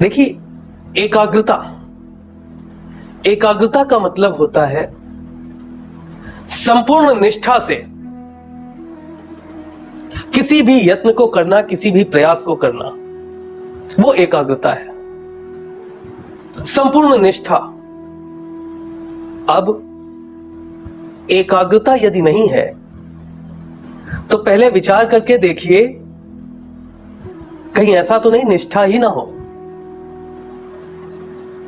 देखिए, एकाग्रता एकाग्रता का मतलब होता है संपूर्ण निष्ठा से किसी भी यत्न को करना, किसी भी प्रयास को करना, वो एकाग्रता है। संपूर्ण निष्ठा। अब एकाग्रता यदि नहीं है तो पहले विचार करके देखिए, कहीं ऐसा तो नहीं निष्ठा ही ना हो।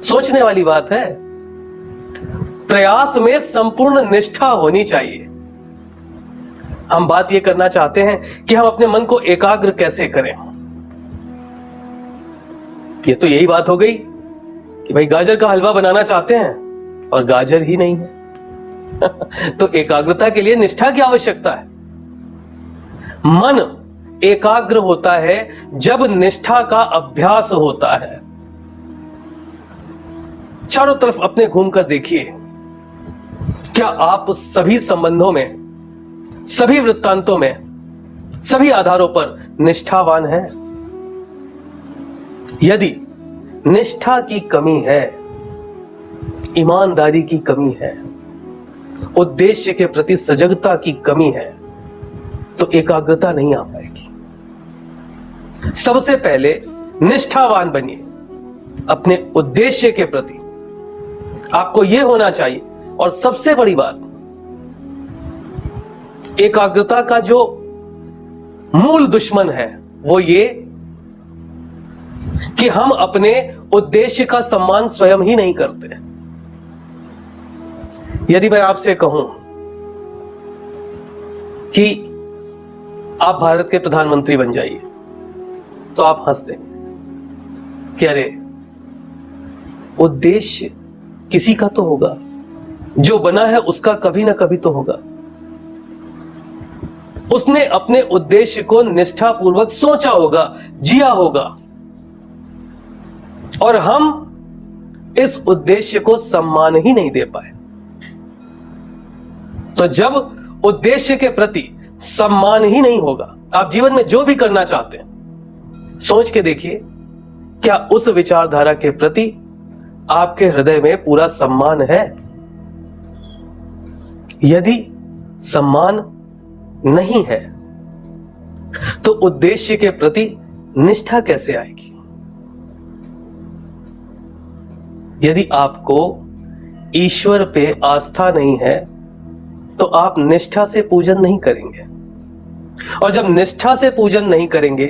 सोचने वाली बात है। प्रयास में संपूर्ण निष्ठा होनी चाहिए। हम बात यह करना चाहते हैं कि हम अपने मन को एकाग्र कैसे करें। ये तो यही बात हो गई कि भाई गाजर का हलवा बनाना चाहते हैं और गाजर ही नहीं है। तो एकाग्रता के लिए निष्ठा की आवश्यकता है। मन एकाग्र होता है जब निष्ठा का अभ्यास होता है। चारों तरफ अपने घूमकर देखिए, क्या आप सभी संबंधों में, सभी वृत्तांतों में, सभी आधारों पर निष्ठावान हैं? यदि निष्ठा की कमी है, ईमानदारी की कमी है, उद्देश्य के प्रति सजगता की कमी है, तो एकाग्रता नहीं आ पाएगी। सबसे पहले निष्ठावान बनिए अपने उद्देश्य के प्रति। आपको यह होना चाहिए। और सबसे बड़ी बात, एकाग्रता का जो मूल दुश्मन है वो ये कि हम अपने उद्देश्य का सम्मान स्वयं ही नहीं करते। यदि मैं आपसे कहूं कि आप भारत के प्रधानमंत्री बन जाइए, तो आप हंस देंगे कि अरे, उद्देश्य किसी का तो होगा, जो बना है उसका कभी ना कभी तो होगा। उसने अपने उद्देश्य को निष्ठापूर्वक सोचा होगा, जिया होगा, और हम इस उद्देश्य को सम्मान ही नहीं दे पाए। तो जब उद्देश्य के प्रति सम्मान ही नहीं होगा, आप जीवन में जो भी करना चाहते हैं, सोच के देखिए, क्या उस विचारधारा के प्रति आपके हृदय में पूरा सम्मान है? यदि सम्मान नहीं है तो उद्देश्य के प्रति निष्ठा कैसे आएगी? यदि आपको ईश्वर पे आस्था नहीं है तो आप निष्ठा से पूजन नहीं करेंगे, और जब निष्ठा से पूजन नहीं करेंगे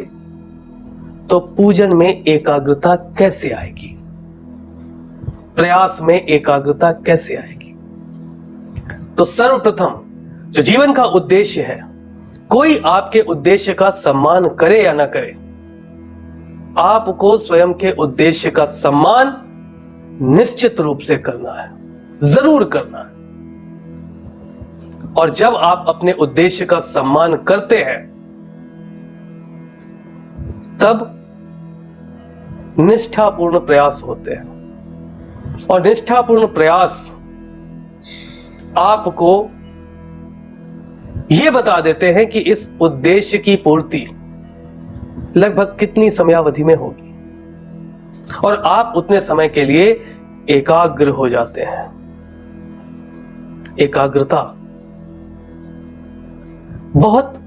तो पूजन में एकाग्रता कैसे आएगी? प्रयास में एकाग्रता कैसे आएगी? तो सर्वप्रथम जो जीवन का उद्देश्य है, कोई आपके उद्देश्य का सम्मान करे या ना करे, आपको स्वयं के उद्देश्य का सम्मान निश्चित रूप से करना है, जरूर करना है। और जब आप अपने उद्देश्य का सम्मान करते हैं, तब निष्ठापूर्ण प्रयास होते हैं। और निष्ठापूर्ण प्रयास आपको यह बता देते हैं कि इस उद्देश्य की पूर्ति लगभग कितनी समयावधि में होगी, और आप उतने समय के लिए एकाग्र हो जाते हैं। एकाग्रता बहुत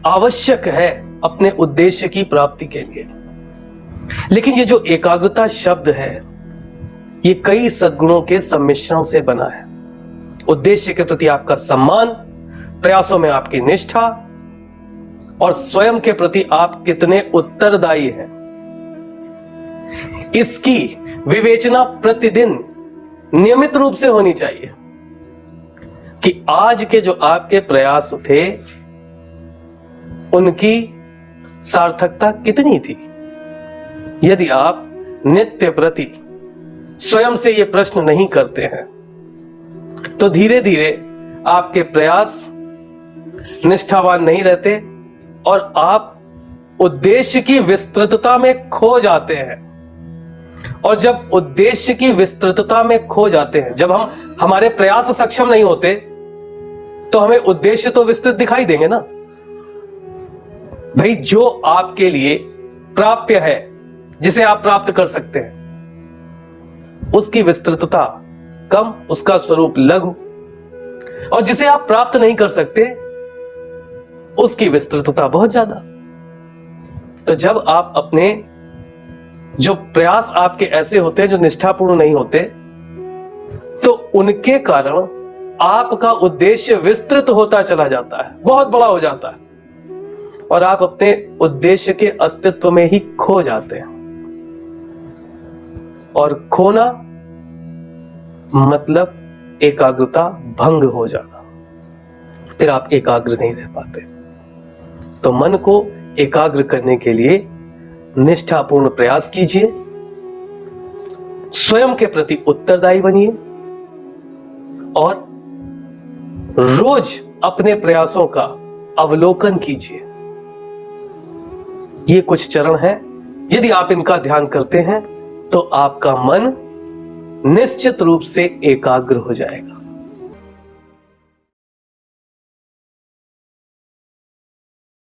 आवश्यक है अपने उद्देश्य की प्राप्ति के लिए। लेकिन ये जो एकाग्रता शब्द है, ये कई सद्गुणों के सम्मिश्रण से बना है। उद्देश्य के प्रति आपका सम्मान, प्रयासों में आपकी निष्ठा, और स्वयं के प्रति आप कितने उत्तरदायी हैं, इसकी विवेचना प्रतिदिन नियमित रूप से होनी चाहिए कि आज के जो आपके प्रयास थे, उनकी सार्थकता कितनी थी। यदि आप नित्य प्रति स्वयं से ये प्रश्न नहीं करते हैं, तो धीरे धीरे आपके प्रयास निष्ठावान नहीं रहते और आप उद्देश्य की विस्तृतता में खो जाते हैं। और जब उद्देश्य की विस्तृतता में खो जाते हैं, जब हम हमारे प्रयास सक्षम नहीं होते, तो हमें उद्देश्य तो विस्तृत दिखाई देंगे ना। भाई, जो आपके लिए प्राप्य है, जिसे आप प्राप्त कर सकते हैं उसकी विस्तृतता कम, उसका स्वरूप लघु, और जिसे आप प्राप्त नहीं कर सकते उसकी विस्तृतता बहुत ज्यादा। तो जब आप अपने जो प्रयास आपके ऐसे होते हैं जो निष्ठापूर्ण नहीं होते, तो उनके कारण आपका उद्देश्य विस्तृत होता चला जाता है, बहुत बड़ा हो जाता है, और आप अपने उद्देश्य के अस्तित्व में ही खो जाते हैं। और खोना मतलब एकाग्रता भंग हो जाना, फिर आप एकाग्र नहीं रह पाते। तो मन को एकाग्र करने के लिए निष्ठापूर्ण प्रयास कीजिए, स्वयं के प्रति उत्तरदायी बनिए, और रोज अपने प्रयासों का अवलोकन कीजिए। ये कुछ चरण हैं, यदि आप इनका ध्यान करते हैं तो आपका मन निश्चित रूप से एकाग्र हो जाएगा।